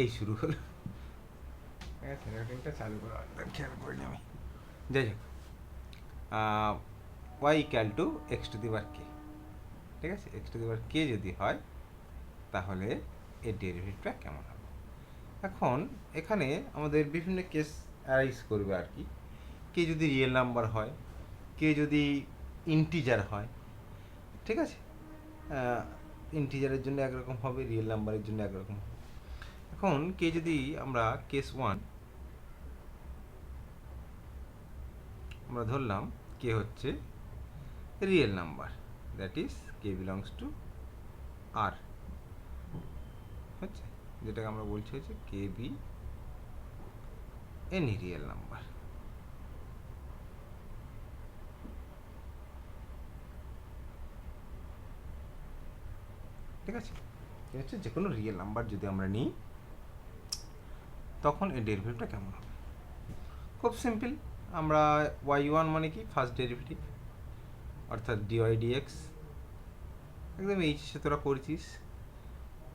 এই শুরু হলো। রেকর্ডিংটা চালু করা খেয়াল করিনি আমি। যাই হোক, Y equal to X to the power K, ঠিক আছে? এক্স টু দি পাওয়ার কে যদি হয় তাহলে এর ডেরিভেটিভটা কেমন হবে? এখন এখানে আমাদের বিভিন্ন কেস অ্যারাইজ করবে আর কি। কে যদি রিয়েল নাম্বার হয়, কে যদি ইন্টিজার হয়, ঠিক আছে? ইন্টিজারের জন্য একরকম হবে, রিয়েল নাম্বারের জন্য একরকম হবে। এখন কে যদি আমরা কেস ওয়ান আমরা ধরলাম কে হচ্ছে real number, that is K belongs to R, হচ্ছে যেটাকে আমরা বলছি হচ্ছে K be any real number. ঠিক আছে? হচ্ছে যে কোনো রিয়েল নাম্বার যদি আমরা নিই তখন এর ডেরিভেটিভটা কেমন হবে? খুব সিম্পল, আমরা ওয়াই ওয়ান মানে কি ফার্স্ট ডেরিভেটিভ, অর্থাৎ ডিওয়াই ডিএক্স, একদম এই সে তোরা করছিস।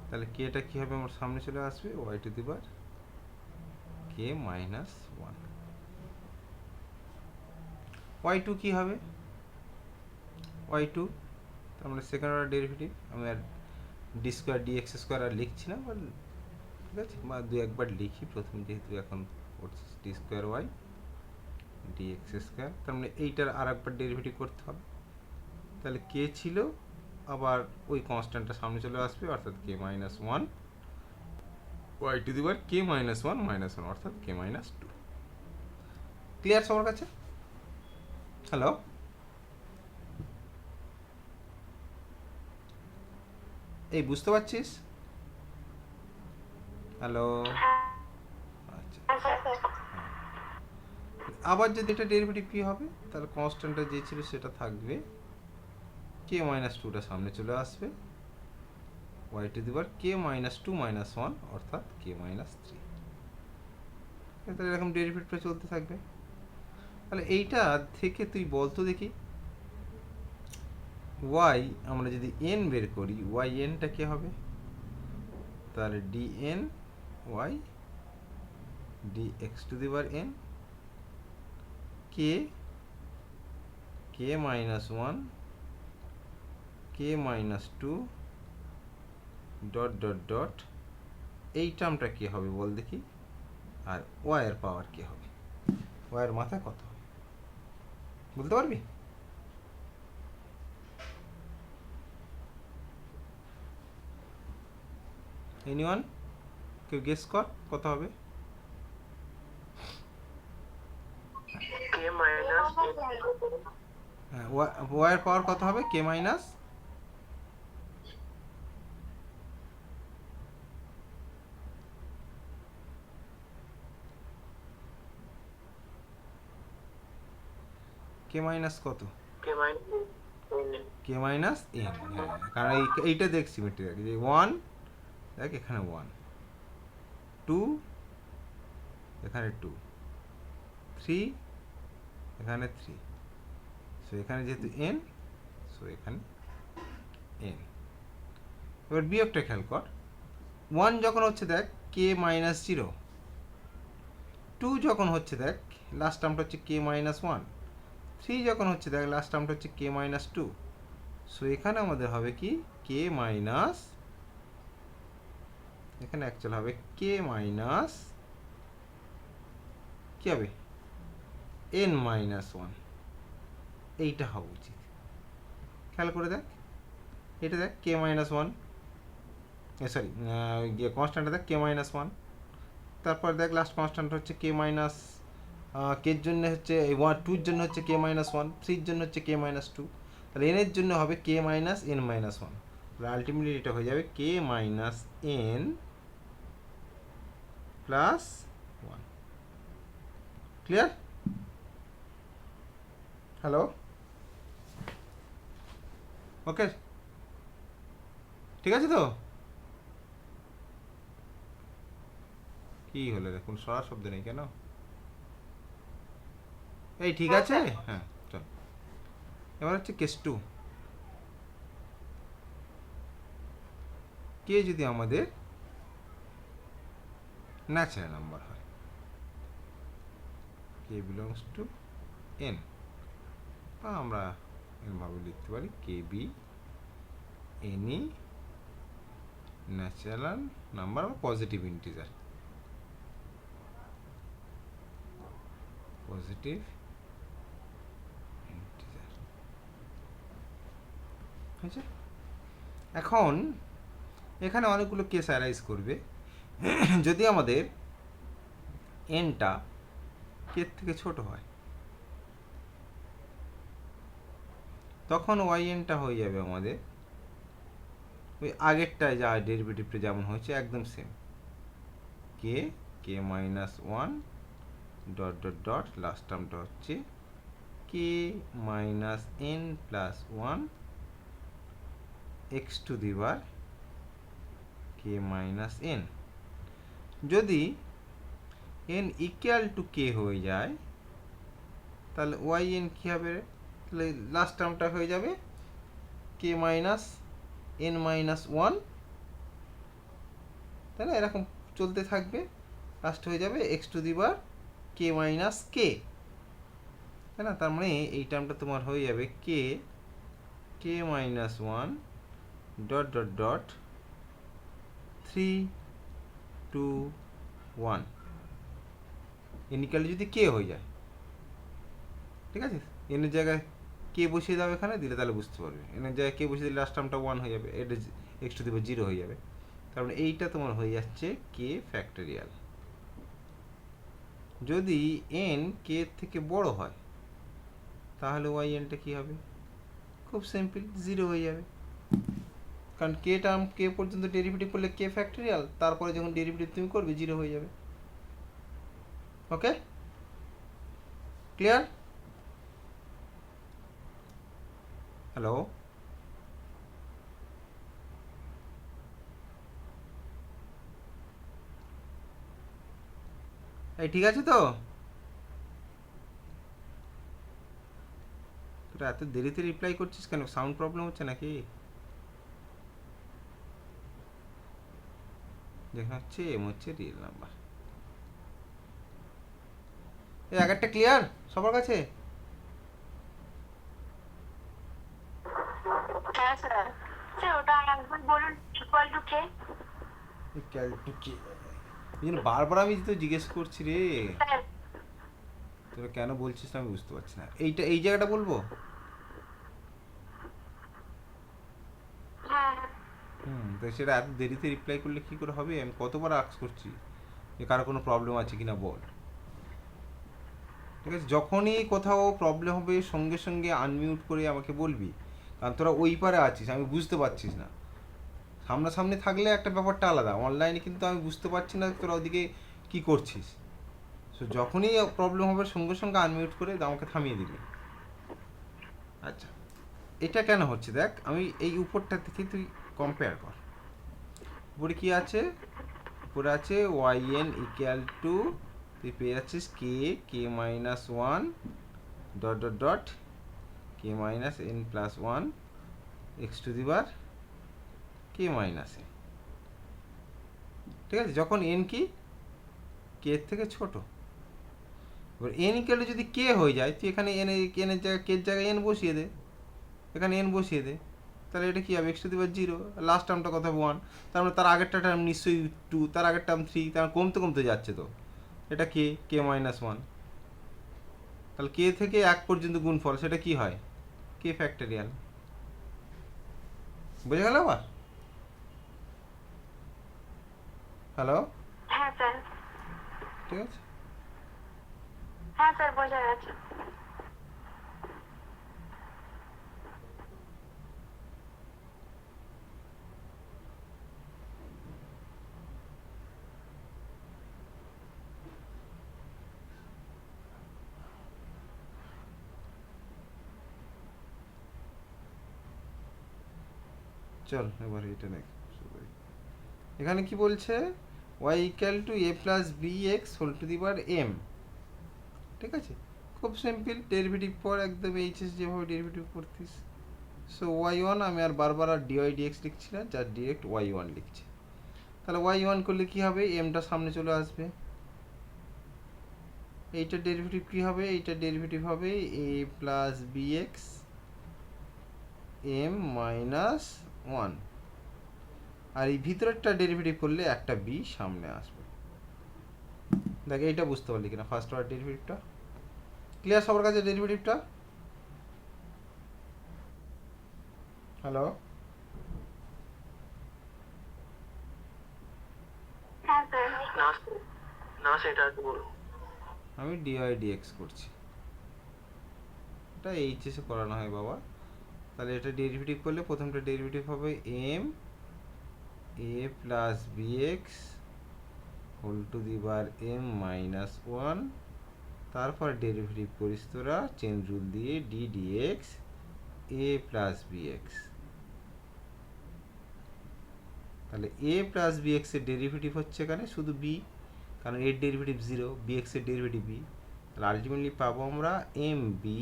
তাহলে কেটা কী হবে? আমার সামনে চলে আসবে Y to the power K minus one. Y two কী হবে? ওয়াই টু আমরা সেকেন্ড অর্ডার ডেরিভেটিভ, আমি আর D square D X square আর লিখছি না, বা ঠিক আছে, বা দু একবার লিখি প্রথম, যেহেতু এখন করছিস D square Y D X square, তার মানে এইটার আর একবার ডেরিভেটিভ করতে হবে। তাহলে কে ছিল, আবার ওই কনস্ট্যান্টটা সামনে চলে আসবে, অর্থাৎ K minus one Y to the power K minus one অর্থাৎ কে মাইনাস টু। ক্লিয়ার সবার কাছে? হ্যালো, এই বুঝতে পারছিস? হ্যালো, আচ্ছা। আবার যদি এটা ডেরিভেটিভ কী হবে, তাহলে কনস্ট্যান্টটা যে ছিল সেটা থাকবে, কে মাইনাস টুটা সামনে চলে আসবে, Y to the power K minus two minus one অর্থাৎ কে মাইনাস থ্রি। তাহলে এরকম ডেরিভেটিভটা চলতে থাকবে। তাহলে এইটা থেকে তুই বলতো দেখি, ওয়াই আমরা যদি এন বের করি, ওয়াই এনটা কে হবে? তাহলে D N Y D X to the power N K K minus one K minus two dot dot dot, এই টার্মটা কী হবে বল দেখি? আর ওয়াইয়ের পাওয়ার কী হবে? ওয়াইয়ের মাথায় কত হবে বলতে পারবি? এনিওয়ান, কেউ গেস কর কত হবে? হ্যাঁ, ওয়াইয়ের পাওয়ার কত হবে? কে মাইনাস কে মাইনাস কত? কে মাইনাস এন। হ্যাঁ, কারণ এইটা দেখ সিমেট্রি, যে ওয়ান দেখ, এখানে ওয়ান, টু এখানে টু, থ্রি এখানে থ্রি, সো এখানে যেহেতু এন, সো এখানে এন। এবার বিয়োগটা খেয়াল কর, ওয়ান যখন হচ্ছে দেখ কে মাইনাস জিরো, টু যখন হচ্ছে দেখ লাস্ট টার্মটা হচ্ছে কে মাইনাস ওয়ান, থ্রি যখন হচ্ছে দেখ লাস্ট টার্মটা হচ্ছে কে মাইনাস টু, সো এখানে আমাদের হবে কি কে মাইনাস, এখানে অ্যাকচুয়াল হবে কে মাইনাস, কী হবে? এন মাইনাস ওয়ান, এইটা হওয়া উচিত। খেয়াল করে দেখ, এটা দেখ কে মাইনাস ওয়ান, সরি কনস্ট্যান্টটা দেখ কে মাইনাস ওয়ান, তারপর দেখ লাস্ট কনস্ট্যান্ট হচ্ছে কে মাইনাস, কের জন্য হচ্ছে ওয়ান, টুর জন্য হচ্ছে কে মাইনাস ওয়ান, থ্রির জন্য হচ্ছে কে মাইনাস টু, তাহলে এনের জন্য হবে K minus N minus one, তাহলে আলটিমেটলি এটা হয়ে যাবে K minus N plus one. Clear? Hello, okay, ঠিক আছে তো? কি হলো, দেখুন সরা শব্দ নেই কেন? এই ঠিক আছে, হ্যাঁ চল। এবার হচ্ছে কেস টু, কে যদি আমাদের ন্যাচারাল নাম্বার হয়। কে বিলংস টু এন, বা আমরা এভাবে লিখতে পারি কে বি এনি ন্যাচারাল নাম্বার বা পজিটিভ ইন্টিজার, পজিটিভ ইন্টিজার হয়েছে। এখন এখানে অনেকগুলো কেস অ্যারাইজ করবে। যদি আমাদের এনটা কে থেকে ছোট হয়, তখন ওয়াই এনটা হয়ে যাবে আমাদের ওই আগেরটায় যা ডেরিভেটিভটা যেমন হয়েছে একদম same, K K minus one dot dot dot last টার্মটা হচ্ছে K minus N plus one X to the power K minus N. যদি এন ইকুয়াল টু কে হয়ে যায় তাহলে ওয়াই এন কী হবে, তাহলে লাস্ট টার্মটা হয়ে যাবে K minus N minus one, তাই না? এরকম চলতে থাকবে, লাস্ট হয়ে যাবে X to the power K minus K, তাই না? তার মানে এই টার্মটা তোমার হয়ে যাবে K K minus one dot dot dot 3 2 1 ইনিকালি যদি কে হয়ে যায়, ঠিক আছে? এনের জায়গায় কে বসিয়ে দাও এখানে দিলে, তাহলে বুঝতে পারবে। এনের জায়গায় কে বসিয়ে দিলে লাস্ট টার্মটা ওয়ান হয়ে যাবে, এটা এক্স টু দি পাওয়ার 0 হয়ে যাবে। তার মানে এইটা তোমার হয়ে যাচ্ছে কে ফ্যাক্টোরিয়াল। যদি এন কে থেকে বড় হয় তাহলে ওয়াই এনটা কী হবে? খুব সিম্পল, 0 হয়ে যাবে। কারণ কে টার্ম কে পর্যন্ত ডেরিভেটিভ করলে কে ফ্যাক্টোরিয়াল, তারপরে যখন ডেরিভেটিভ তুমি করবে 0 হয়ে যাবে। ওকে, ক্লিয়ার? হ্যালো, এই ঠিক আছে তো? তোরা এত দেরিতে রিপ্লাই করছিস কেন? সাউন্ড প্রবলেম হচ্ছে নাকি? দেখা হচ্ছে এম হচ্ছে রিয়েল নাম্বার। এই আগেরটা ক্লিয়ার সবার কাছে? হ্যাঁ স্যার। স্যার ওটা আরেকবার বলুন, equal to K? Equal to K, এই জন্য বারবার আমি তো জিজ্ঞেস করছি রে, স্যার তোরা কেন বলছিস না আমি বুঝতে পারছি না। এইটা এই জায়গাটা বলবো? হ্যাঁ। তো সেটা এত দেরিতে রিপ্লাই করলে কী করে হবে? আমি কতবার আক্স করছি যে কারো কোনো প্রবলেম আছে কিনা বল। ঠিক আছে, যখনই কোথাও প্রবলেম হবে সঙ্গে সঙ্গে আনমিউট করে আমাকে বলবি, কারণ তোরা ওই পারে আছিস, আমি বুঝতে পারছিস না। সামনাসামনি থাকলে একটা ব্যাপারটা আলাদা, অনলাইনে কিন্তু আমি বুঝতে পারছি না তোরা ওদিকে কী করছিস। সো যখনই প্রবলেম হবে সঙ্গে সঙ্গে আনমিউট করে আমাকে থামিয়ে দিবি। আচ্ছা, এটা কেন হচ্ছে দেখ, আমি এই উপরটা থেকে তুই কম্পেয়ার কর। উপরে কী আছে? উপরে আছে ওয়াই এন ইকুয়াল টু, তুই পেয়ে যাচ্ছিস K K minus one dot dot dot K minus N plus one X to the power K minus N. ঠিক আছে, যখন এন কি কে এর থেকে ছোট। এবার এন ইকুয়াল যদি কে হয়ে যায়, তুই এখানে এনের জায়গায় কে জায়গায় এন বসিয়ে দে, এখানে এন বসিয়ে দে, তাহলে এটা কী হবে? X to the power 0, last টার্মটা কথা 1, তার মানে তার আগেরটা টার্ম নিশ্চয়ই 2, তার আগের টার্ম 3, তার কমতে কমতে যাচ্ছে তো। এটা কে কে মাইনাস 1, তাহলে কে থেকে 1 পর্যন্ত গুণফল সেটা কি হয়? কে ফ্যাক্টোরিয়াল। বুঝে গেল আবার? হ্যালো, হ্যাঁ স্যার। ঠিক আছে। হ্যাঁ স্যার, বোঝা গেছে। চল এবার এটা দেখ, এখানে কি বলছে? Y equal to A plus B X whole to the power M. ঠিক আছে, খুব সিম্পল, ডেরিভেটিভ পর একদম এইচএস যেভাবে ডেরিভেটিভ করতিস। সো ওয়াই ওয়ান, আমি আর বারবার আর ডিওয়াই ডিএক্স লিখছি না, যা ডিরেক্ট ওয়াই ওয়ান লিখছি। তাহলে ওয়াই ওয়ান করলে কী হবে, এমটা সামনে চলে আসবে। এইটার ডেরিভেটিভ কী হবে, এইটার ডেরিভেটিভ হবে A plus B X M minus one. আর এই ভিতরেরটা ডেরিভেটিভ করলে একটা বি সামনে আসবে। দেখ এইটা বুঝতে পারলি কিনা ফার্স্ট অর্ডার ডেরিভেটিভটা? ক্লিয়ার সবার কাছে ডেরিভেটিভটা? হ্যালো, হ্যাঁ স্যার। না সেটা একটু বলুন। আমি ডিওয়াই ডিএক্স করছি, এটা এইচএসে করানো হয় বাবা। তাহলে এটা ডেরিভেটিভ করলে প্রথমটা ডেরিভেটিভ হবে M A plus B X whole to the বার এম মাইনাস ওয়ান, তারপর ডেরিভেটিভ করিস তোরা চেন রুল দিয়ে D D X A plus B X. তাহলে এ প্লাস বি এক্সের ডেরিভেটিভ হচ্ছে এখানে শুধু বি, কারণ এর ডেরিভেটিভ জিরো, বি এক্সের ডেরিভেটিভ বি। তাহলে আলটিমেটলি পাবো আমরা M B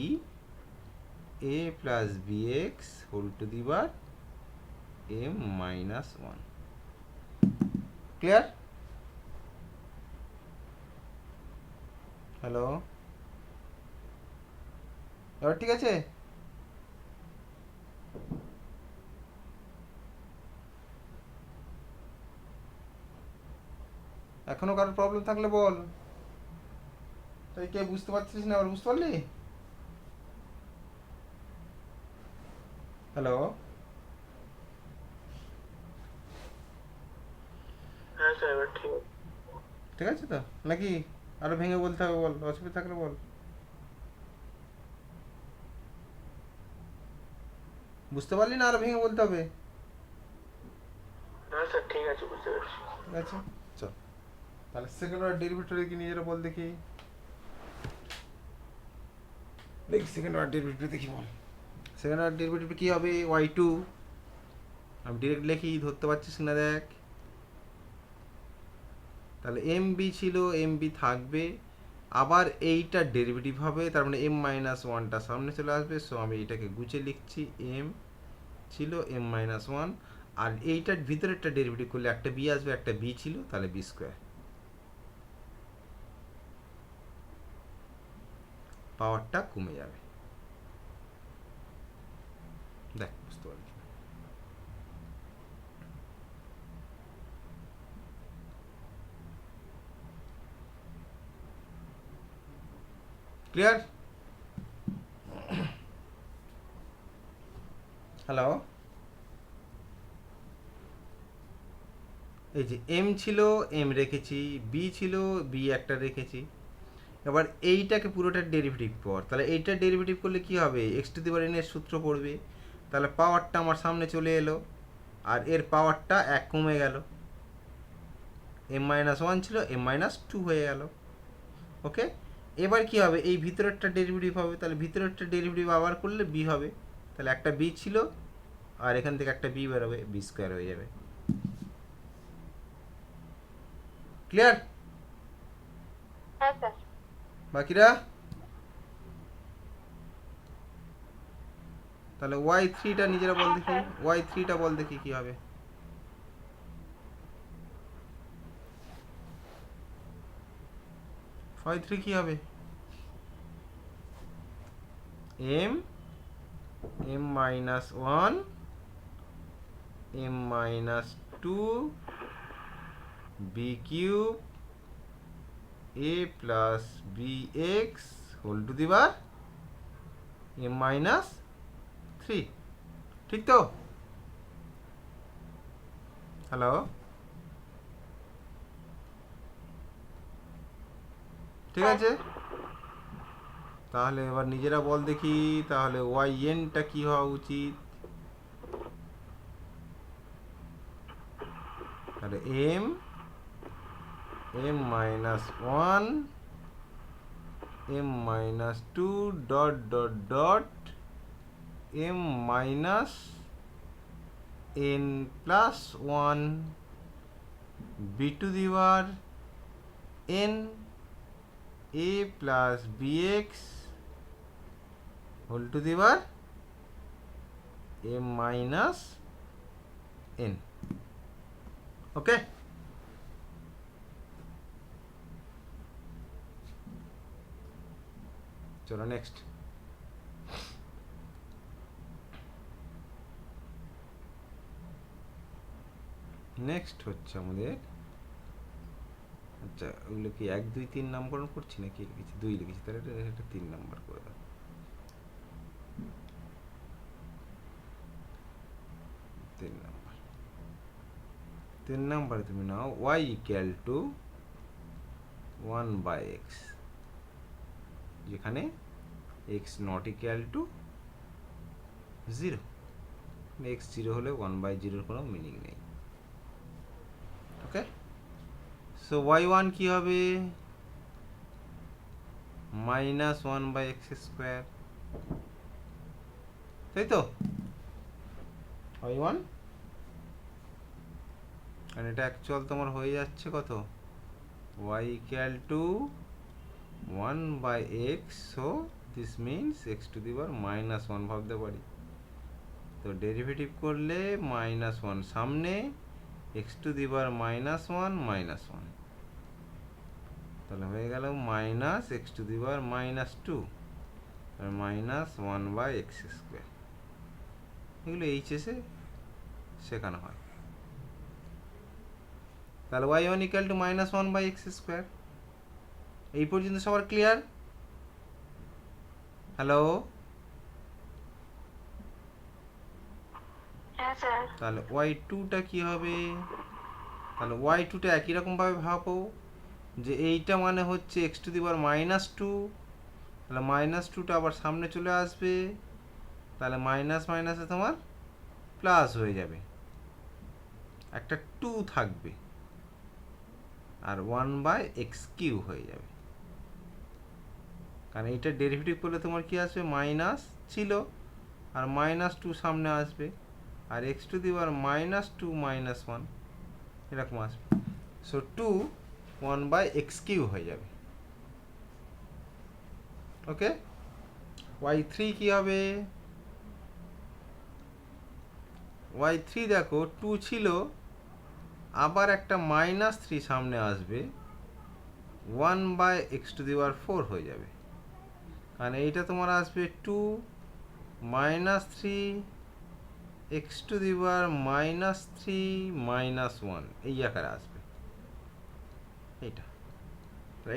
A plus B X whole to the বার M minus one. Clear? Hello, এবার ঠিক আছে? এখনো কারোর প্রবলেম থাকলে বল। তাই কে বুঝতে পারছিস না, আবার বুঝতে পারলি? হ্যালো, হ্যাঁ স্যার এবার ঠিক আছে। ঠিক আছে তো নাকি আরো ভেঙে বলতে হবে? বল, অসুবিধা থাকলে বল। বুঝতে পারলি না আরো ভেঙে বলতে হবে? না স্যার ঠিক আছে, বুঝতে পেরেছি। ঠিক আছে, চল তাহলে সেকেন্ড অর্ডার ডেরিভেটিভ কি নিজেরা বল দেখি। দেখি সেকেন্ড অর্ডার ডেরিভেটিভ দেখি বল। সেকেন্ড অর্ডার ডেরিভেটিভ কি হবে, ওয়াই টু। আমি ডিরেক্ট লিখি, ধরতে পারছিস না দেখ। তাহলে এম বি ছিল, এম বি থাকবে, আবার এইটার ডেরিভেটিভ হবে, তার মানে এম মাইনাস ওয়ানটা সামনে চলে আসবে। সো আমি এটাকে গুছিয়ে লিখছি, এম ছিল এম মাইনাস ওয়ান, আর এইটার ভিতরেরটা ডেরিভেটিভ করলে একটা বি আসবে, একটা বি ছিল, তাহলে বি স্কোয়ার। পাওয়ারটা কমে যাবে। দেখ বুঝতে পারলি? ক্লিয়ার? হ্যালো, এই যে এম ছিল এম রেখেছি, বি ছিল বি একটা রেখেছি। এবার এইটাকে পুরোটার ডেরিভেটিভ পর, তাহলে এইটার ডেরিভেটিভ করলে কি হবে, X to the power N এর সূত্র পড়বে। তাহলে পাওয়ারটা আমার সামনে চলে এলো, আর এর পাওয়ারটা এক কমে গেল। এম মাইনাস ওয়ান ছিল এম মাইনাস টু হয়ে গেল। ওকে, এবার কি হবে, এই ভিতরেরটা ডেরিভেটিভ হবে, তাহলে ভিতরেরটা ডেরিভেটিভ আবার করলে বি হবে। তাহলে একটা বি ছিল, আর এখান থেকে একটা বি বেরোবে, বি স্কোয়ার হয়ে যাবে। ক্লিয়ার? হ্যাঁ স্যার। বাকিরা? তাহলে ওয়াই থ্রিটা নিজেরা বল দেখি, ওয়াই থ্রিটা বল দেখি কি হবে। ওয়াই থ্রি কি হবে, M M minus one M minus two B cube A plus B X whole to the বার এম মাইনাস থ্রি। ঠিক তো? হ্যালো, ঠিক আছে? তাহলে এবার নিজেরা বল দেখি, তাহলে ওয়াই এনটা কি হওয়া উচিত? তাহলে M M minus one M minus two dot dot dot M minus N plus one B to the power N A plus B X whole to the power M minus N. Okay, চলো next. Next হচ্ছে আমাদের, আচ্ছা ওগুলো কি 1 2 3 নামকরণ করছি নাকি লিখেছি 2 লিখেছি, তাহলে এটা 3 নাম্বার করে দাও। 3 নাম্বার, 3 নাম্বারে তুমি নাও y ইকুয়াল টু 1/x, যেখানে x not equal two 0, x 0 হলে 1/0 কোনো মিনিং নেই। ওকে, সো y1 কি হবে, -1/x², তাই তো y1, আর এটা অ্যাকচুয়াল তোমার হয়ে যাচ্ছে কত, y equal two 1/x, so this means x⁻1 ভাবতে পারি। তো ডেরিভেটিভ করলে -1 সামনে, x⁻1 -1, তাহলে হয়ে গেল -x⁻2 আর -1/x², এগুলো এইচএসে শেখানো হয়। তাহলে y1 ইকুয়াল টু -1/x²। এই পর্যন্ত সবার ক্লিয়ার? হ্যালো, হ্যাঁ স্যার। তাহলে y2টা কি হবে, তাহলে y2টা একই রকমভাবে ভাবো যে এইটা মানে হচ্ছে x⁻2, তাহলে -2টা আবার সামনে চলে আসবে, তাহলে মাইনাস মাইনাসে তোমার প্লাস হয়ে যাবে, একটা 2 থাকবে, আর 1/x³ হয়ে যাবে, কারণ এইটা ডেরিভেটিভ করলে তোমার কি আসবে, মাইনাস ছিল আর -2 সামনে আসবে, আর x⁻2 -1 এরকম আসবে, সো 2 1/x³ হয়ে যাবে। ওকে, y3 কি হবে, y3 দেখো 2 ছিল, আবার একটা -3 সামনে আসবে, 1/x⁴ হয়ে যাবে, কারণ এইটা তোমার আসবে 2 -3 x⁻3 -1 এই আকারে আসবে এইটা।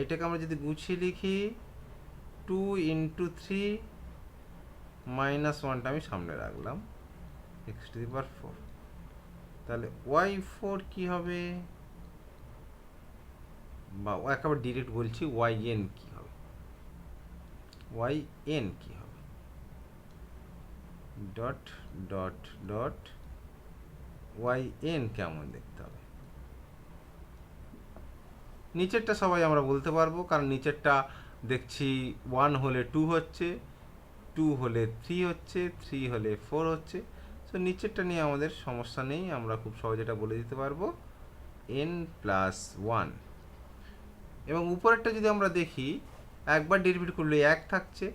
এইটাকে আমরা যদি গুছিয়ে লিখি, 2 × 3 -1টা আমি সামনে রাখলাম, x⁴, তাহলে y4 কি হবে, বা একেবারে ডিরেক্ট বলছি yn কি হবে, yn কি হবে, ডট ডট ডট yn কেমন দেখতে হবে। নিচেরটা সবাই আমরা বলতে পারবো, কারণ নিচেরটা দেখছি 1 হলে 2 হচ্ছে, 2 হলে 3 হচ্ছে, 3 হলে 4 হচ্ছে, সো নিচেরটা নিয়ে আমাদের সমস্যা নেই, আমরা খুব সহজে এটা বলে দিতে পারবো n+1। এবং উপরেরটা যদি আমরা দেখি, একবার ডেরিভেটিভ করলে 1 থাকছে,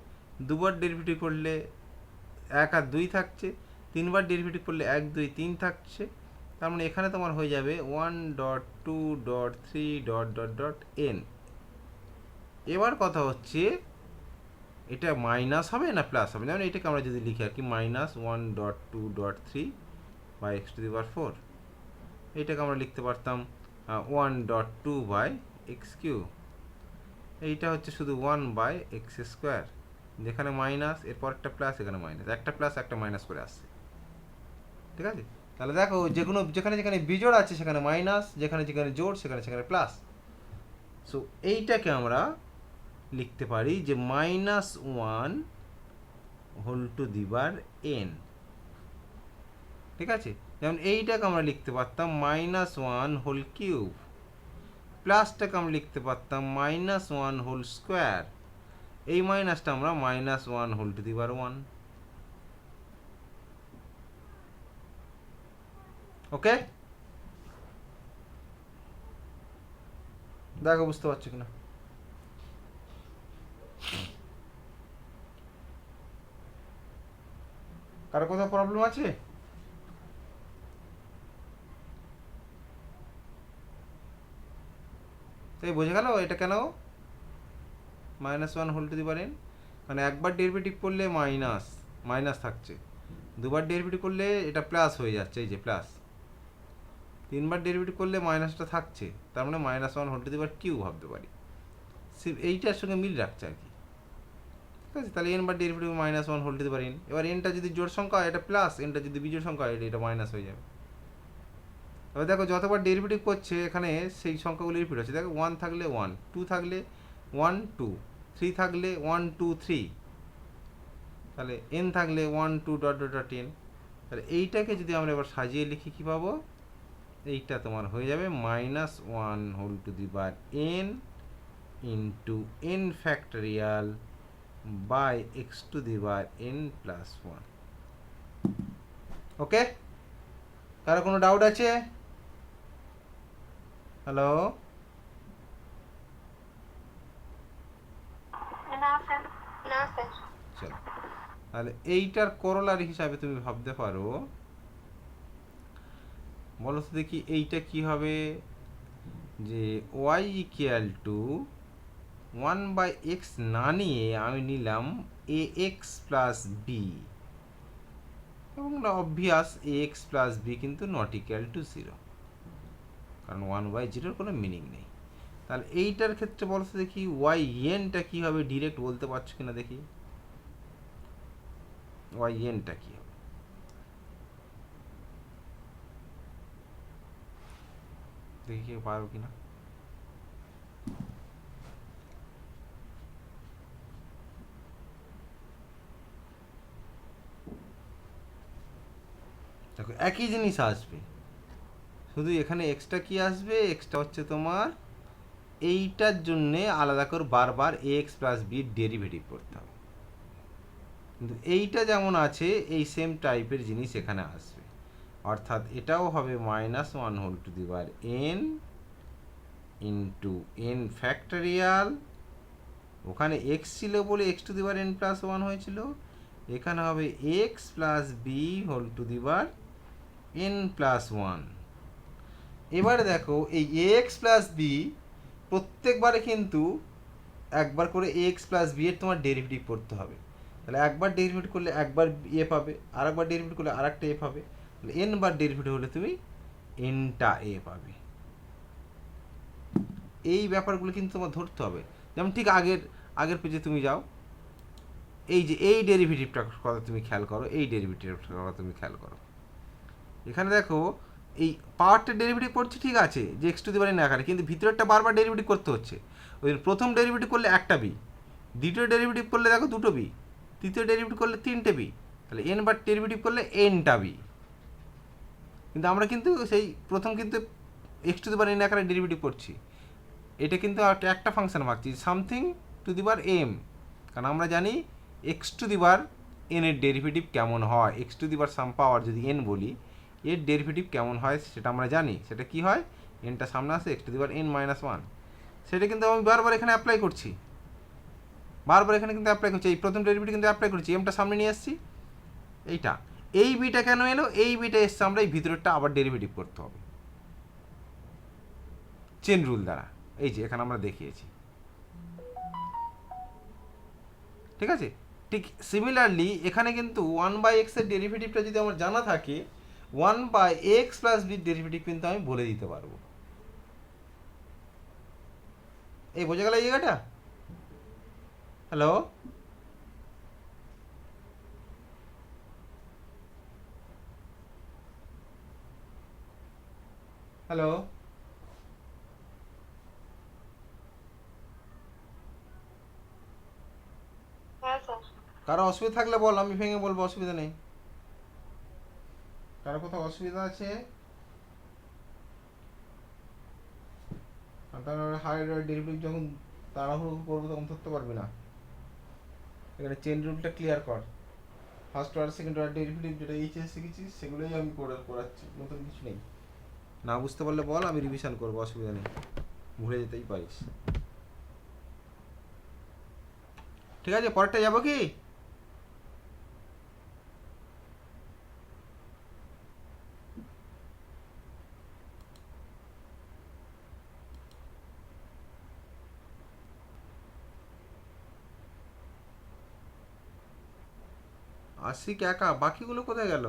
দুবার ডেরিভেটিভ করলে 1 আর 2 থাকছে, তিনবার ডেরিভেটিভ করলে 1 2 3 থাকছে, তার মানে এখানে তোমার হয়ে যাবে 1.2.3.n। এবার কথা হচ্ছে এটা মাইনাস হবে না প্লাস হবে, যেমন এটাকে আমরা যদি লিখি আর কি, -1.2.3/x⁴, এইটাকে আমরা লিখতে পারতাম 1.2/x³, এইটা হচ্ছে শুধু 1/x², যেখানে মাইনাস, এরপর একটা প্লাস, এখানে মাইনাস, একটা প্লাস একটা মাইনাস করে আসছে, ঠিক আছে। তাহলে দেখো যেখানে যেখানে বিজোড় আছে সেখানে মাইনাস, যেখানে যেখানে জোড় সেখানে সেখানে প্লাস, সো এইটাকে আমরা লিখতে পারি যে -1/n, ঠিক আছে। যেমন এইটাকে আমরা লিখতে পারতাম -1/3, প্লাসটাকে আমরা লিখতে পারতাম -1/², এই মাইনাসটা আমরা -1/1। ওকে, দেখো বুঝতে পারছো কিনা, কারো কোথাও প্রবলেম আছে? তাই বোঝা গেল এটা কেন -1/n। মানে একবার ডেরিভেটিভ করলে মাইনাস মাইনাস থাকছে, দুবার ডেরিভেটিভ করলে এটা প্লাস হয়ে যাচ্ছে, এই যে প্লাস, তিনবার ডেরিভেটিভ করলে মাইনাসটা থাকছে, তার মানে minus one whole to the power Q ভাবতে পারি। এইটার সঙ্গে মিল রাখছে আর কি। ঠিক আছে, তাহলে এন বার derivative minus one whole to the power N. এবার এনটা যদি জোড় সংখ্যা হয় এটা প্লাস, এনটা যদি বিজোড় সংখ্যা হয় এটা মাইনাস হয়ে যাবে। এবার দেখো যতবার ডেরিভেটিভ করছে এখানে সেই সংখ্যাগুলো রিপিট হচ্ছে। দেখো ওয়ান থাকলে ওয়ান, টু থাকলে ওয়ান টু, থ্রি থাকলে ওয়ান টু থ্রি, তাহলে এন থাকলে one two dot dot dot N. তাহলে এইটাকে যদি আমরা এবার সাজিয়ে লিখি কী পাবো, এইটা তোমার হয়ে যাবে minus one whole to the power N into N factorial by X to the power N plus one. Okay, কারো কোনো ডাউট আছে? হ্যালো, না স্যার। না স্যার। চলো তাহলে এইটার করোলারি হিসাবে তুমি ভাবতে পারো, বলো তো দেখি এইটা কি হবে, যে Y equal to one by X না নিয়ে আমি নিলাম এ এক্স প্লাস বি, এবং obvious A X plus B কিন্তু নট ইকুয়াল টু জিরো, কারণ ওয়ান বাই জিরোর কোনো মিনিং নেই। তাহলে এইটার ক্ষেত্রে বলো তো দেখি ওয়াই এনটা কী হবে, ডিরেক্ট বলতে পারছো কিনা দেখি, ওয়াই এনটা কী হবে, দেখি কেউ পারো কিনা। দেখো একই জিনিস আসবে, শুধু এখানে এক্সট্রা কি আসবে, এক্সট্রা হচ্ছে তোমার এইটার জন্যে আলাদা করে বারবার এ এক্স প্লাস বির ডেরিভেটিভ করতে হবে, কিন্তু এইটা যেমন আছে এই সেম টাইপের জিনিস এখানে আসবে, অর্থাৎ এটাও হবে minus one whole to the power N into N factorial, ওখানে এক্স ছিল বলে X to the power N plus one হয়েছিল, এখানে হবে X plus B whole to the power N plus one. এবারে দেখো এই এ এক্স প্লাস বি প্রত্যেকবারে কিন্তু একবার করে এ এক্স প্লাস বি এর তোমার ডেরিভেটিভ করতে হবে, তাহলে একবার ডেরিভেটিভ করলে একবার এ পাবে, আর একবার ডেরিভেটিভ করলে আর একটা এ পাবে, তাহলে এন বার ডেরিভেটিভ হলে তুমি এনটা এ পাবে। এই ব্যাপারগুলো কিন্তু তোমার ধরতে হবে। যেমন ঠিক আগের আগের পেজে তুমি যাও, এই যে এই ডেরিভেটিভটার কথা তুমি খেয়াল করো, এই ডেরিভেটিভটার কথা তুমি খেয়াল করো, এখানে দেখো এই পাওয়ারটা ডেরিভেটিভ করছে ঠিক আছে, যে x to the power N আকারে, কিন্তু ভিতরেরটা বারবার ডেরিভেটিভ করতে হচ্ছে। ওই প্রথম ডেরিভেটিভ করলে একটা বি, দ্বিতীয় ডেরিভেটিভ করলে দেখো দুটো বি, তৃতীয় ডেরিভেটিভ করলে তিনটে বি, তাহলে এন বার ডেরিভেটিভ করলে এনটা বি। কিন্তু আমরা কিন্তু সেই প্রথম কিন্তু X to the power N আকারে ডেরিভেটিভ করছি, এটা কিন্তু একটা ফাংশন ভাবছি something to the power M, কারণ আমরা জানি X to the power N এর ডেরিভেটিভ কেমন হয়, এক্স টু দি পাওয়ার সাম পাওয়ার যদি এন বলি এর ডেরিভেটিভ কেমন হয় সেটা আমরা জানি, সেটা কি হয়, এনটা সামনে আসে x to the power N minus one, সেটা কিন্তু আমি বারবার এখানে অ্যাপ্লাই করছি, বারবার এখানে কিন্তু অ্যাপ্লাই করছি, এই প্রথম ডেরিভেটিভ কিন্তু অ্যাপ্লাই করছি, এমটা সামনে নিয়ে আসছি, এইটা এই বিটা কেন এলো, এই বিটা এসছে আমরা এই ভিতরেরটা আবার ডেরিভেটিভ করতে হবে চেন রুল দ্বারা, এই যে এখানে আমরা দেখিয়েছি। ঠিক আছে, ঠিক সিমিলারলি এখানে কিন্তু ওয়ান বাই এক্সের ডেরিভেটিভটা যদি আমার জানা থাকে, ওয়ান বাই এক্স প্লাস বির ডেরিভেটিভ কিন্তু আমি বলে দিতে পারবো। এই বোঝা গেল এই জায়গাটা? হ্যালো, হ্যালো, হ্যাঁ স্যার। কারো অসুবিধা থাকলে বল, আমি ভেঙে বলবো, অসুবিধা নেই। কারো কোথাও অসুবিধা আছে? তারপরে হায়ার ডেরিভেটিভ যখন তাড়াহুড়ো করবো তখন ধরতে পারবি না, এখানে চেন রুলটা ক্লিয়ার কর। First order second order derivative যেটা এইচএস শিখেছিস সেগুলোই আমি করাচ্ছি, নতুন কিছু নেই। না বুঝতে পারলে বল, আমি রিভিশন করবো, অসুবিধা নেই, ভুলে যেতেই পারিস। ঠিক আছে, পরেরটা যাবো কি? আশিক একা, বাকিগুলো কোথায় গেল?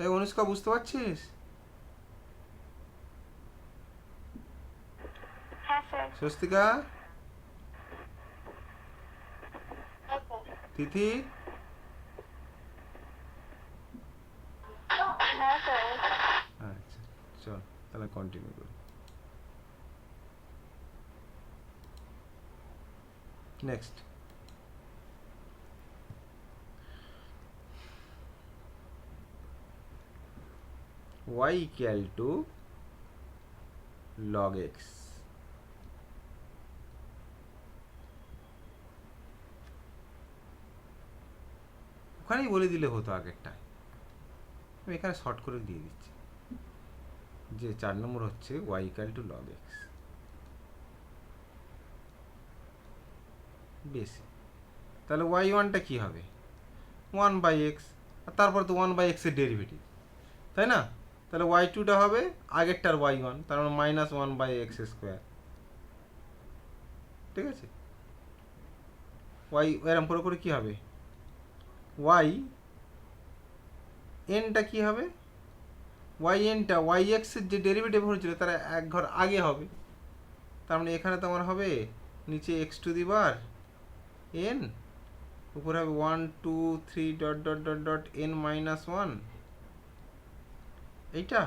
এই অনুষ্কা বুঝতে পারছিস? হ্যাঁ স্যার। স্বস্তিকা, হ্যাঁ স্যার। তিথি, হ্যাঁ স্যার। আচ্ছা চল তাহলে কন্টিনিউ করি। Next, y equal to log x। ওখানেই বলে দিলে হতো আগেরটা, আমি এখানে শর্ট করে দিয়ে দিচ্ছি যে 4 নম্বর হচ্ছে y equal to log x। বেশি, তাহলে y1টা কি হবে? 1/x, আর তারপর তো 1/x এর ডেরিভেটিভ, তাই না? তাহলে y2টা হবে আগেরটার y1, তার মানে -1/x²। ঠিক আছে, y এরম করে করে কি হবে? y nটা কি হবে? y nটা yx এর যে ডেরিভেটিভ হয়েছিল তার এক ঘর আগে হবে, তার মানে এখানে তো আমার হবে নিচে x⁻n, উপরে হবে 1 2 3 dot dot dot dot n-1, এইটা,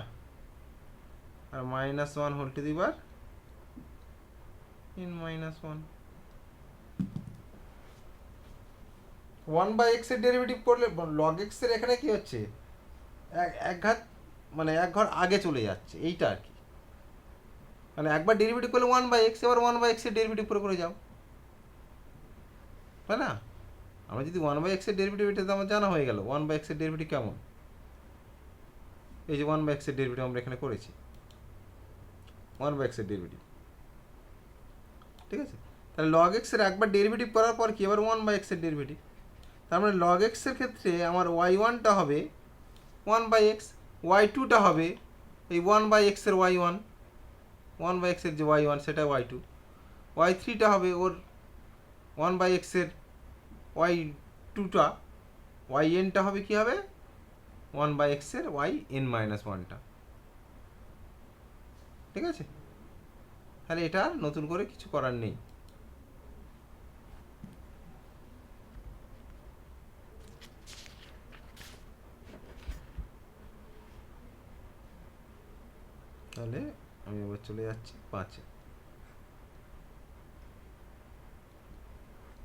আর -1 whole to the power n-1। 1/x এর ডেরিভেটিভ করলে log x এর এখানে কি হচ্ছে, এক ঘাত মানে এক ঘর আগে চলে যাচ্ছে, এইটা আর কি। মানে একবার ডেরিভেটিভ করলে 1/x, এবার 1/x এর ডেরিভেটিভ করে করে যাও, তাই না? আমরা যদি 1/x এর ডেরিভেটিভ, এটা তো আমার জানা হয়ে গেল 1/x এর ডেরিভেটিভ কেমন। এই যে 1/x এর ডেরিভেটিভ আমরা এখানে করেছি, 1/x এর ডেরিভেটিভ, ঠিক আছে? তাহলে log x এর একবার ডেরিভেটিভ করার পর কি, এবার 1/x এর ডেরিভেটিভ, তার মানে log x এর ক্ষেত্রে আমার y1টা হবে 1/x, y2টা হবে এই 1/x এর y1, 1/x এর যে y1 সেটা y2, y3টা হবে ওর 1/x এর y2টা, yn-টা হবে কি হবে 1/x এর yn-1টা। ঠিক আছে, তাহলে এটা নতুন করে কিছু করার নেই। তাহলে আমি এবার চলে যাচ্ছি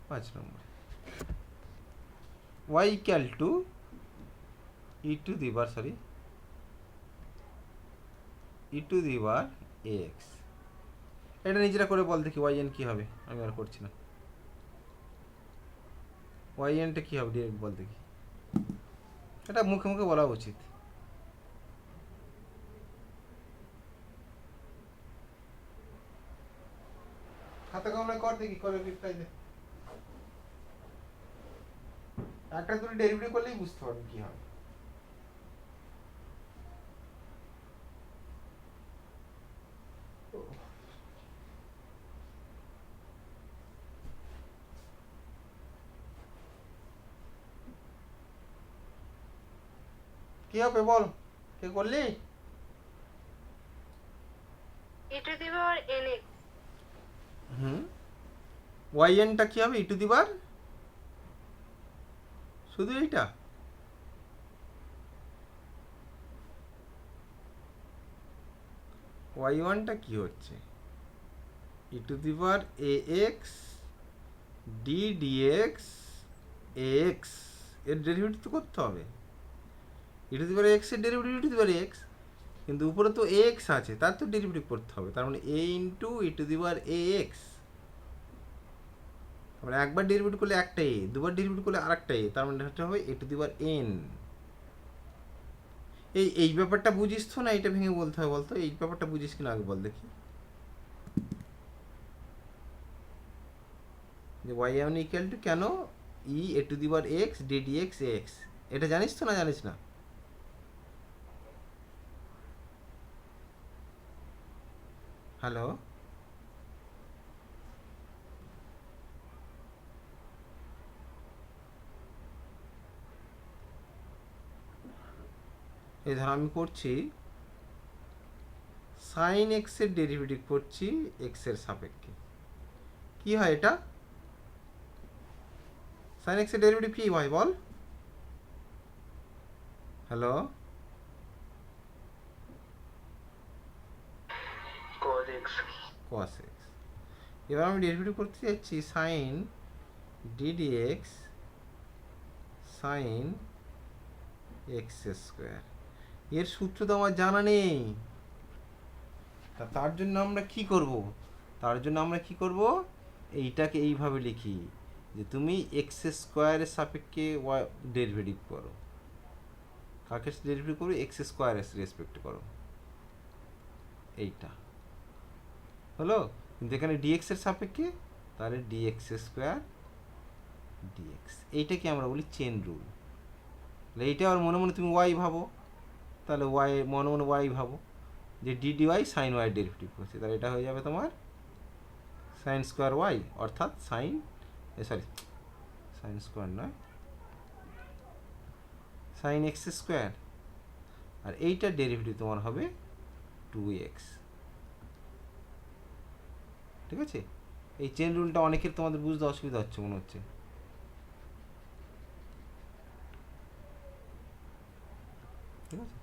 5 নম্বর, y equal to e to the power ax। এটা নিজেরা করে বল দেখি yn কি হবে, আমি আর করছি না। ynটা কি হবে ডিরেক্ট বল দেখি, এটা মুখে মুখে বলা উচিত। হাতে কমলে কর দেখি, করে রিপ্লাই দে। একটা দুটো ডেরিভেটিভ করলেই বুঝতে পারবি কি হবে। কি হবে বল, কে করলি? e⁻nx। হুম, yn-টা কি হবে e টু দি পাওয়ার, শুধু এইটা? y1টা কি হচ্ছে e two the power ax d dx ax, এর ডেরিভেটিভ তো করতে হবে। e two the power x এর derivative e two the power x, কিন্তু উপরে তো ax আছে, তার তো ডেরিভেটিভ করতে হবে, তার মানে a into e two the power ax। মানে একবার ডেরিভেটিভ করলে একটা a, দুবার ডেরিভেটিভ করলে আরেকটা a, তার মানে এটা হবে a two the power n। এই ব্যাপারটা বুঝিস তো, না এটা ভেঙে বলতে হয় বলতো? এই ব্যাপারটা বুঝিস কিনা আগে বল দেখি, যে y1 ইকুয়াল টু কেন e a two the power x d dx ax, এটা জানিস তো না জানিস না? হ্যালো, এই ধর আমি করছি সাইন এক্সের ডেরিভেটিভ করছি এক্সের সাপেক্ষে, কি হয় এটা? সাইন এক্সের ডেরিভেটিভ কি হয় বল? Hello, cos x cos x। এবার আমি ডেরিভেটিভ করতে যাচ্ছি sine D D X sine X square. এর সূত্র তো আমার জানা নেই, তার জন্য আমরা কি করব? তার জন্য আমরা কি করব, এইটাকে এইভাবে লিখি যে তুমি এক্স স্কোয়ারের সাপেক্ষে ডেরিভেটিভ করো। কাকে ডেরিভেটিভ করো? এক্স স্কোয়ারের রেসপেক্ট করো। এইটা হলো, কিন্তু এখানে ডিএক্স এর সাপেক্ষে, তাহলে ডিএক্স স্কোয়ার ডিএক্স। এইটাকে আমরা বলি চেন রুল। তাহলে এইটা আর মনে মনে তুমি ওয়াই ভাবো, তাহলে ওয়াই মনে মনে ওয়াই ভাবো যে D Y sine Y derivative করছে, তাহলে এটা হয়ে যাবে তোমার সাইন স্কোয়ার ওয়াই, অর্থাৎ সাইন সরি সাইন স্কোয়ার নয়, সাইন এক্স স্কোয়ার। আর এইটার ডেরিভেটিভ তোমার হবে 2x। ঠিক আছে? এই চেন রুলটা অনেকের তোমাদের বুঝতে অসুবিধা হচ্ছে মনে হচ্ছে। ঠিক আছে,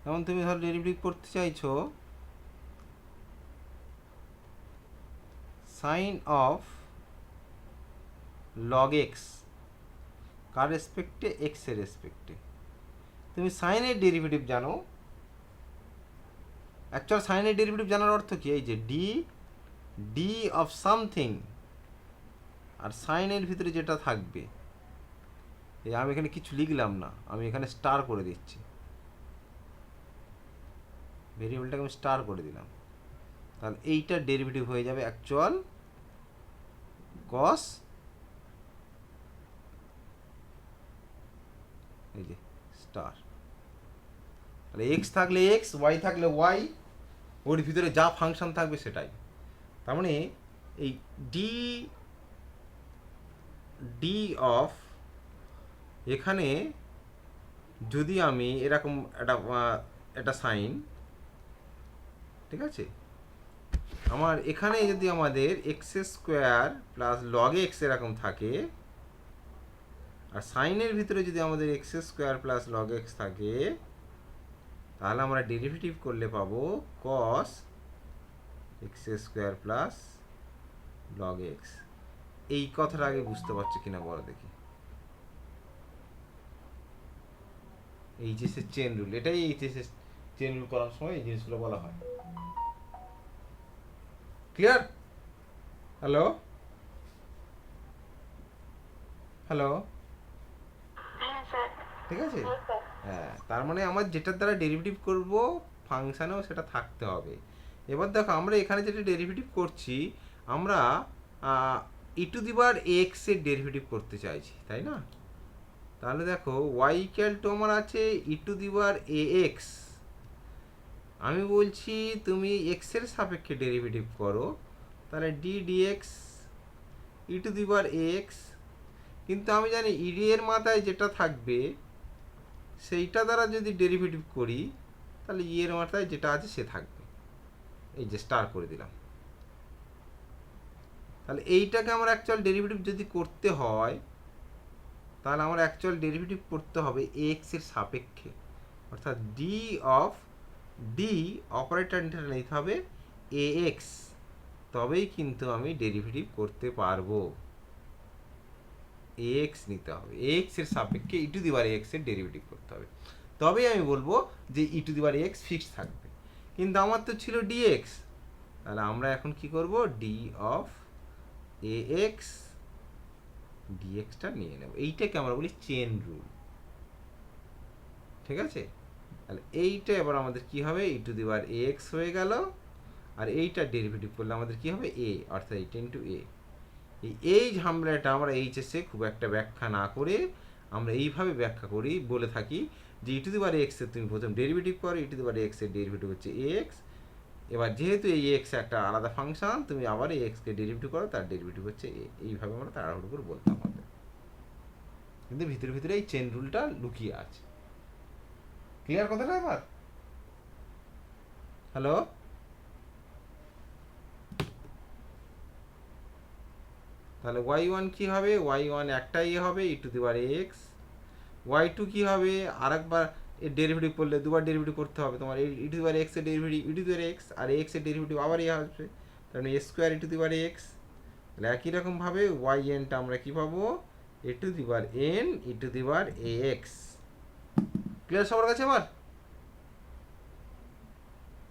যেমন তুমি ধরো ডেরিভেটিভ করতে চাইছো সাইন অফ লগ এক্স, কার রেসপেক্টে? এক্স এর রেসপেক্টে। তুমি সাইনের ডেরিভেটিভ জানো, অ্যাকচুয়াল সাইনের ডেরিভেটিভ জানার অর্থ কি? এই যে ডি ডি অফ সামথিং, আর সাইনের ভিতরে যেটা থাকবে, এই আমি এখানে কিছু লিখলাম না, আমি এখানে স্টার করে দিচ্ছি, ভেরিয়েবলটাকে আমি স্টার করে দিলাম, তাহলে এইটার ডেরিভেটিভ হয়ে যাবে অ্যাকচুয়াল কস, এই যে স্টার। তাহলে এক্স থাকলে এক্স, ওয়াই থাকলে ওয়াই, ওর ভিতরে যা ফাংশন থাকবে সেটাই। তার মানে এই ডি ডি অফ, এখানে যদি আমি এরকম একটা সাইন, ঠিক আছে, আমার এখানে যদি আমাদের X square plus log X এরকম থাকে, আর সাইনের ভিতরে যদি আমাদের X square plus log X থাকে, তাহলে আমরা ডেরিভেটিভ করলে পাবো cos X square plus log X. এই কথাটা আগে বুঝতে পারছো কিনা বলো দেখি। এইচএস এর চেন রুল, এটাই এইচএস এর চেন রুল করার সময় এই জিনিসগুলো বলা হয়। ক্লিয়ার? হ্যালো হ্যালো, হ্যাঁ স্যার। ঠিক আছে? হ্যাঁ স্যার। হ্যাঁ, তার মানে আমার যেটার দ্বারা ডেরিভেটিভ করব ফাংশানেও সেটা থাকতে হবে। এবার দেখো আমরা এখানে যেটা ডেরিভেটিভ করছি, আমরা ই টু দি পাওয়ার এক্স এর ডেরিভেটিভ করতে চাইছি, তাই না? তাহলে দেখো ওয়াই ইকুয়াল টু আমার আছে ই to the power A x, আমি বলছি তুমি এক্স এর সাপেক্ষে ডেরিভেটিভ করো, তাহলে D D X E to the power X. কিন্তু আমি জানি ইডি এর মাথায় যেটা থাকবে সেইটা দ্বারা যদি ডেরিভেটিভ করি, তাহলে ই এর মাথায় যেটা আছে সে থাকবে, এই যে স্টার করে দিলাম। তাহলে এইটাকে আমার অ্যাকচুয়াল ডেরিভেটিভ যদি করতে হয়, তাহলে আমার অ্যাকচুয়াল ডেরিভেটিভ করতে হবে এক্স এর সাপেক্ষে, অর্থাৎ ডি অফ ডি অপারেটরটা নিতে হবে এ এক্স, তবেই কিন্তু আমি ডেরিভেটিভ করতে পারবো। এক্স নিতে হবে, এক্স এর সাপেক্ষে E to the power X এর ডেরিভেটিভ করতে হবে, তবেই আমি বলবো যে E to the power X fixed থাকবে। কিন্তু আমার তো ছিল ডিএক্স, তাহলে আমরা এখন কি করব, ডি অফ এ এক্স ডিএক্সটা নিয়ে নেব। এইটাকে আমরা বলি চেন রুল। ঠিক আছে? তাহলে এইটা এবার আমাদের কি হবে, ই টু দি পাওয়ার এক্স হয়ে গেল, আর এইটা ডেরিভেটিভ করলে আমাদের কি হবে, এ, অর্থাৎ এইটা ইন্টু এ। এই ঝামেলাটা আমরা এইচএসে খুব একটা ব্যাখ্যা না করে আমরা এইভাবে ব্যাখ্যা করি, বলে থাকি যে E to the power X এর তুমি প্রথম ডেরিভেটিভ করো, ই টু দি পাওয়ার এক্স এর ডেরিভেটিভ হচ্ছে এক্স। এবার যেহেতু এই এক্স একটা আলাদা ফাংশন, তুমি আবার এই এক্সকে ডেরিভেটিভ করো, তার ডেরিভেটিভ হচ্ছে এ। এইভাবে আমরা তাড়াহুড়ো করে বলতাম আমাদের, কিন্তু ভিতরে ভিতরে এই চেন রুলটা লুকিয়ে আছে। ক্লিয়ার কথাটা এবার? হ্যালো, তাহলে y1 কি হবে? y1 একটাই হবে e⁻x। y2 কি হবে? আরেকবার এর ডেরিভেটিভ করলে দুবার ডেরিভেটিভ করতে হবে তোমার। এই e⁻x এর ডেরিভেটিভ e⁻x, আর x এর ডেরিভেটিভ আবার আসবে, তার মানে স্কোয়ার e⁻x। তাহলে একই রকম ভাবে টা আমরা কি পাবো? e⁻ax। ক্লিয়ার সবার কাছে এবার?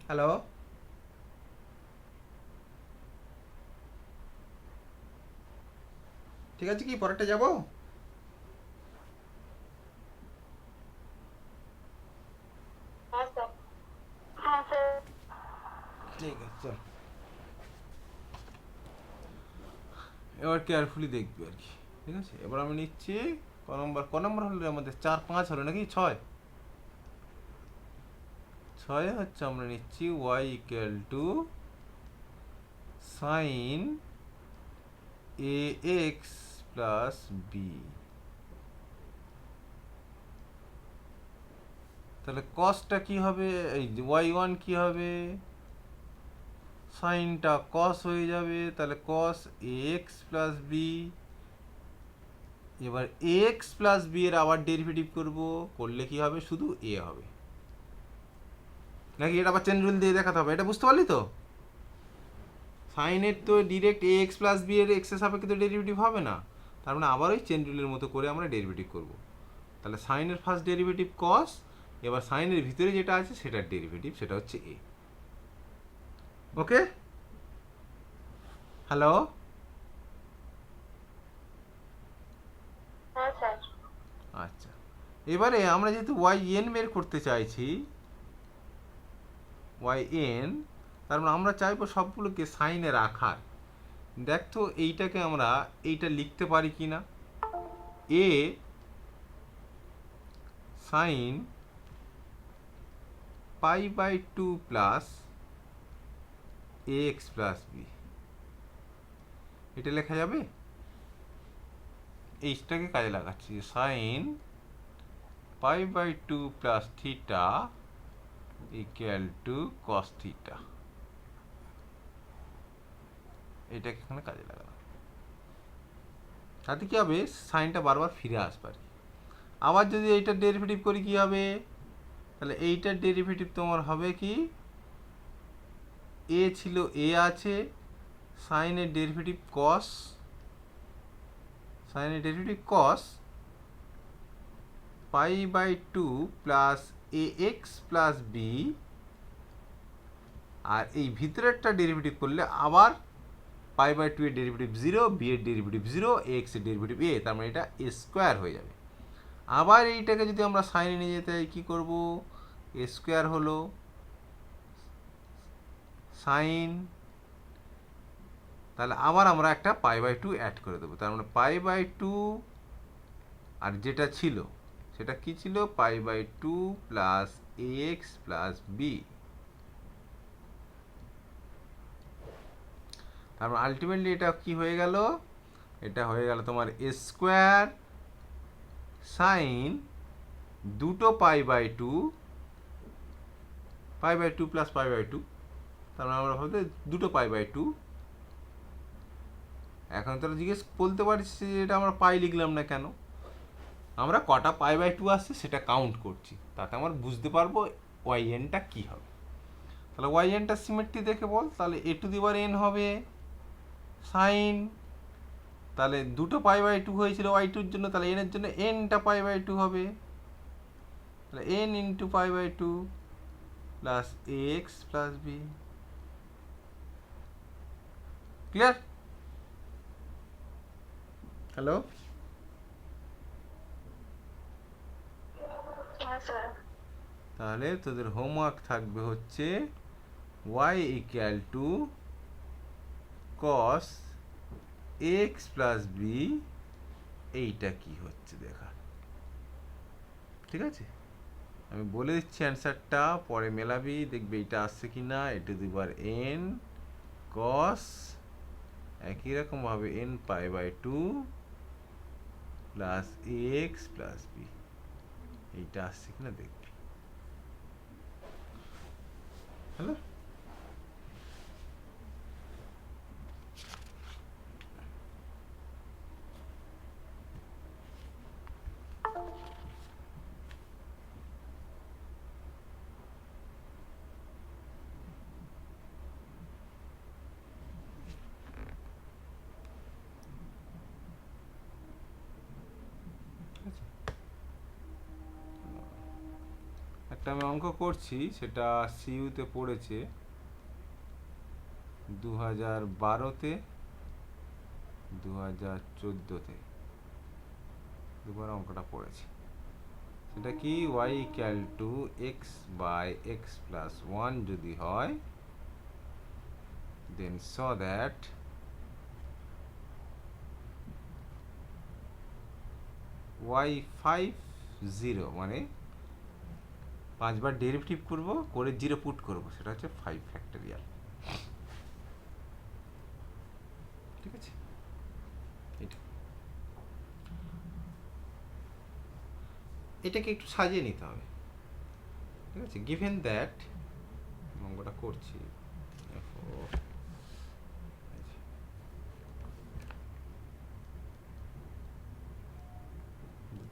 হ্যালো, ঠিক আছে কি পরেরটা যাবো? হ্যাঁ স্যার। হ্যাঁ স্যার। ঠিক আছে চল, এবার কেয়ারফুলি দেখবি আর কি। ঠিক আছে, এবার আমি নিচ্ছি ক নম্বর হলো আমাদের? 4 5 হলো নাকি 6? 6 হচ্ছে আমরা নিচ্ছি y equal to sine ax plus B. তাহলে কসটা কি হবে? এই y1 কি হবে? সাইনটা কস হয়ে যাবে, তাহলে কস ax প্লাস বি। এবার ax প্লাস বি এর আবার ডেরিভেটিভ করব, করলে কি হবে? শুধু a হবে নাকি এটা আবার চেন রুল দিয়ে দেখাতে হবে? এটা বুঝতে পারলি তো? সাইনের তো ডিরেক্ট ax প্লাস বি এর এক্স এর সাপেক্ষে তো ডেরিভেটিভ হবে না, তার মানে আবার ওই চেন রুলের মতো করে আমরা ডেরিভেটিভ করব। তাহলে সাইনের ফার্স্ট ডেরিভেটিভ কস, এবার সাইনের ভিতরে যেটা আছে সেটার ডেরিভেটিভ, সেটা হচ্ছে a। ওকে, হ্যালো, হ্যাঁ স্যার। আচ্ছা। এবারে আমরা যেহেতু yn বের করতে চাইছি, yn, তার মানে আমরা চাইবো সবগুলোকে সাইনে রাখার। দেখ তো এইটাকে আমরা এইটা লিখতে পারি কি না? a sine π/2 plus ax plus B, এটা লেখা যাবে? এইটাকে কাজে লাগাচ্ছি, sine π/2 plus theta equal to cos theta, এটাকে এখানে কাজে লাগালাম। তাতে কি হবে? সাইনটা বারবার ফিরে আসবে। আবার যদি এইটার ডেরিভেটিভ করি কি হবে? তাহলে এইটার ডেরিভেটিভ তোমার হবে কি? এ ছিল, এ আছে, সাইনের ডেরিভেটিভ কস, সাইনের derivative cos π/2 plus ax plus B, আর এই ভিতরেরটা ডেরিভেটিভ করলে আবার π/2 এর ডেরিভেটিভ 0, বি এর ডেরিভেটিভ 0, এক্স এর ডেরিভেটিভ a, তার মানে এটা a স্কোয়ার হয়ে যাবে। আবার এইটাকে যদি আমরা সাইনে নিয়ে যেতে কি করব? a স্কোয়ার হলো সাইন, তাহলে আবার আমরা একটা π/2 অ্যাড করে দেবো, তার মানে π/2, আর যেটা ছিল সেটা কি ছিল? π/2 প্লাস ax প্লাস বি। তারপর আলটিমেটলি এটা কি হয়ে গেল? এটা হয়ে গেল তোমার a স্কোয়ার সাইন দুটো π/2 প্লাস π/2, তার মানে আমরা ভাবতে দুটো π/2। এখন তোরা জিজ্ঞেস বলতে পারিস যে এটা আমরা পাই লিখলাম না কেন? আমরা কটা π/2 আসছে সেটা কাউন্ট করছি, তাতে আমরা বুঝতে পারবো টা কি হবে। তাহলে টা সিমেট্রি দেখে বল, তাহলে a⁻n হবে সাইন, তাহলে দুটো π/2 হয়েছিল y2 এর জন্য, তাহলে n এর জন্য nটা π/2 হবে, তাহলে n into π/2 plus ax plus B. Clear? Hello, হ্যাঁ স্যার। তাহলে তোদের হোমওয়ার্ক থাকবে হচ্ছে y equal to cos x plus B, এইটা কি হচ্ছে দেখা। ঠিক আছে, আমি বলে দিচ্ছি অ্যান্সারটা, পরে মেলাবি, দেখবে এটা আসছে কি না। a⁻n কস একই রকমভাবে n π/2 plus ax plus B, এইটা আসছে কিনা দেখবি। হলো? একটা আমি অঙ্ক করছি, সেটা সিইউতে পড়েছে 2012-তে, 2014-তে দুবার অঙ্কটা পড়েছি। সেটা কি y equal to X by X plus one যদি হয়, দেন সো দ্যাট y50 মানে 5 বার ডেরিভেটিভ করব, করে 0 পুট করব, সেটা হচ্ছে 5 ফ্যাক্টরিয়াল। ঠিক আছে, এটা এটাকে একটু সাজিয়ে নিতে হবে। ঠিক আছে, গিভেন দ্যাট অঙ্কটা করছি,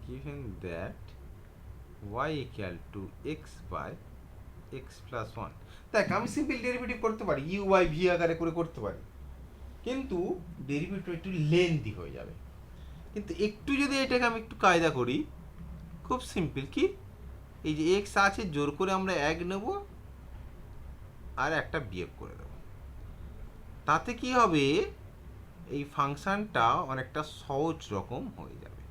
given that y equal to x by x plus 1, দেখ আমি সিম্পল ডেরিভেটিভ করতে পারি, ইউ বাই ভি আকারে করে করতে পারি, কিন্তু ডেরিভেটিভ একটু লেন্দি হয়ে যাবে। কিন্তু একটু যদি এটাকে আমি একটু কায়দা করি, খুব সিম্পল, কি এই যে এক্স আছে জোর করে আমরা এক নেব আর একটা বিয়োগ করে দেব, তাতে কি হবে, এই ফাংশনটা অনেকটা সহজ রকম হয়ে যাবে।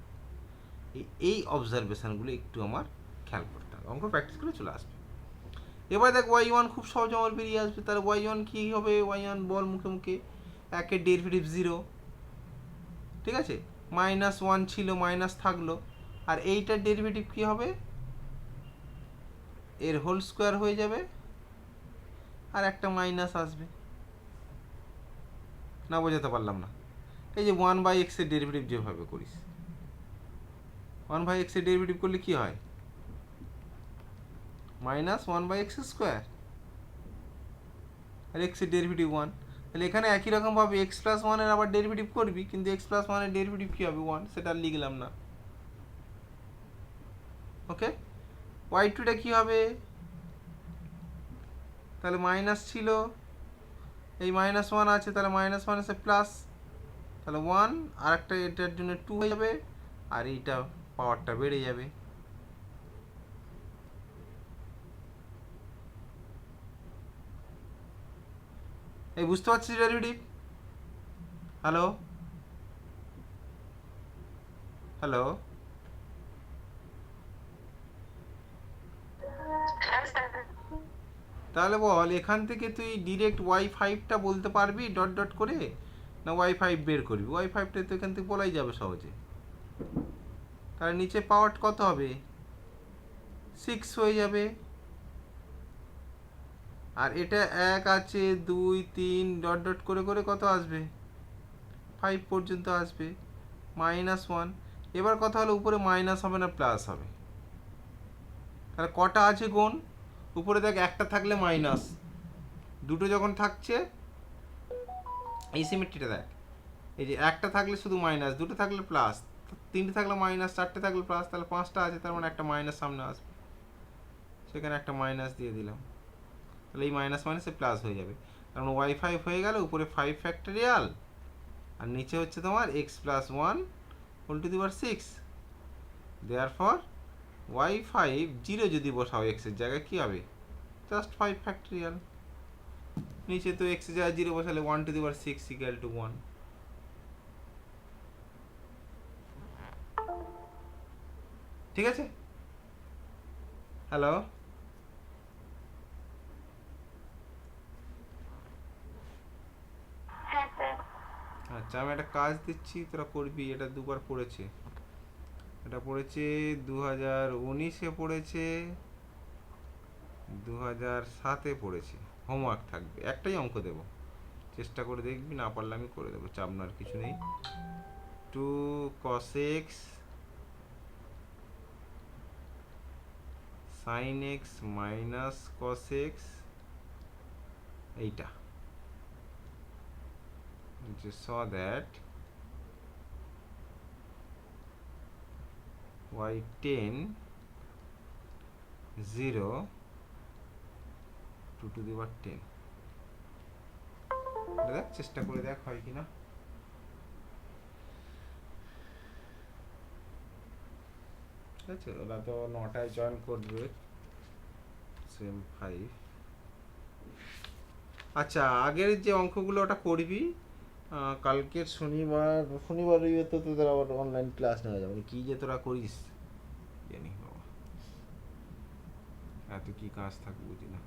এই অবজারভেশনগুলো একটু আমার খেয়াল করতে হবে, অঙ্ক প্র্যাকটিস করে চলে আসবে। এবার দেখ y1 খুব সহজ আমার বেরিয়ে আসবে, তাহলে y1 কী হবে, y1 বল মুখে মুখে, একের ডেরিভেটিভ 0, ঠিক আছে, -1 ছিল মাইনাস থাকলো, আর এইটার ডেরিভেটিভ কী হবে, এর হোল স্কোয়ার হয়ে যাবে আর একটা মাইনাস আসবে। না বোঝাতে পারলাম না? এই যে 1/x এর ডেরিভেটিভ যেভাবে করিস, 1/x এর ডেরিভেটিভ করলে কি হয়, -1/x², আর x এর ডেরিভেটিভ 1, তাহলে এখানে একই রকমভাবে x প্লাস 1 এর আবার ডেরিভেটিভ করবি, কিন্তু x প্লাস 1 এর ডেরিভেটিভ কী হবে, 1, সেটা আর লিখলাম না। ওকে, y2টা কী হবে, তাহলে মাইনাস ছিল, এই -1 আছে, তাহলে -1 এসে প্লাস, তাহলে 1, আর একটা এটার জন্য 2 হয়ে যাবে, আর এইটা পাওয়ারটা বেড়ে যাবে। এই বুঝতে পারছিস ডেরিভেটিভ? হ্যালো হ্যালো, হ্যাঁ স্যার। তাহলে বল এখান থেকে তুই ডিরেক্ট y5টা বলতে পারবি ডট ডট করে, না y5 বের করবি? y5টা তো এখান থেকে বলাই যাবে সহজে। তাহলে নিচে পাওয়ার কত হবে, 6 হয়ে যাবে, আর এটা 1 আছে, 2 3 ডট ডট করে করে কত আসবে, 5 পর্যন্ত আসবে, -1। এবার কথা হলো উপরে মাইনাস হবে না প্লাস হবে, তাহলে কটা আছে গুণ, উপরে দেখ একটা থাকলে মাইনাস, দুটো যখন থাকছে, এই সিমেট্রিটা দেখ, এই যে একটা থাকলে শুধু মাইনাস, দুটো থাকলে প্লাস, তিনটে থাকলে মাইনাস, চারটে থাকলে প্লাস, তাহলে 5টা আছে, তার মানে একটা মাইনাস সামনে আসবে, সেখানে একটা মাইনাস দিয়ে দিলাম, তাহলে এই মাইনাস মাইনাসে প্লাস হয়ে যাবে, কারণ y5 হয়ে গেল উপরে 5 ফ্যাক্টরিয়াল, আর নিচে হচ্ছে তোমার x plus 1 whole to the power 6, therefore y5 0 যদি বসাও x এর জায়গায় কী হবে, জাস্ট 5 ফ্যাক্টরিয়াল, নিচে তো x এর জায়গায় 0 বসালে 1 two the power 6 equal to 1। ঠিক আছে, হ্যালো, হ্যাঁ স্যার। আচ্ছা আমি একটা কাজ দিচ্ছি, তোরা করবি, এটা দুবার পড়েছে, এটা পড়েছে 2019-এ পড়েছে, 2007-এ পড়েছে, হোমওয়ার্ক থাকবে, একটাই অঙ্ক দেবো, চেষ্টা করে দেখবি, না পারলে আমি করে দেবো, চাপ নেওয়ার কিছু নেই। 2 cos x sin x minus cos x এইটা saw that y10 0 2 to the power 10 দেখ চেষ্টা করে দেখ হয় কিনা ঠিক আছে ওরা তো 9টায় জয়েন করবে সেম 5 আচ্ছা আগের যে অঙ্কগুলো ওটা করবি কালকের শনিবার রবিবার তো তোদের আবার অনলাইন ক্লাস নেওয়া যাবে কি যে তোরা করিস জানি বাবা এত কি কাজ থাকে বুঝি না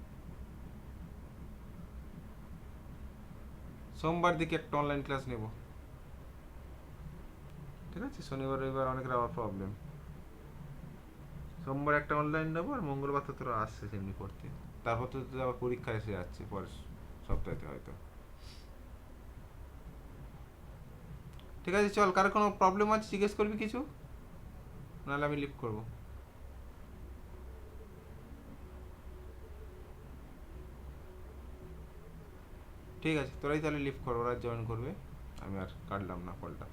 সোমবার দিকে একটা অনলাইন ক্লাস নেব ঠিক আছে শনিবার রবিবার অনেকের আবার প্রবলেম সোমবার একটা অনলাইন নেবো আর মঙ্গলবার তো তোরা আসছে সেমনি করতে তারপর তো তোদের আবার পরীক্ষা এসে যাচ্ছে পরের সপ্তাহে হয়তো ঠিক আছে চল কার কোনো প্রবলেম আছে জিজ্ঞেস করবি কিছু নাহলে আমি লিভ করবো ঠিক আছে তোরাই তাহলে লিভ কর ওরা জয়েন করবে আমি আর কাটলাম না কলটা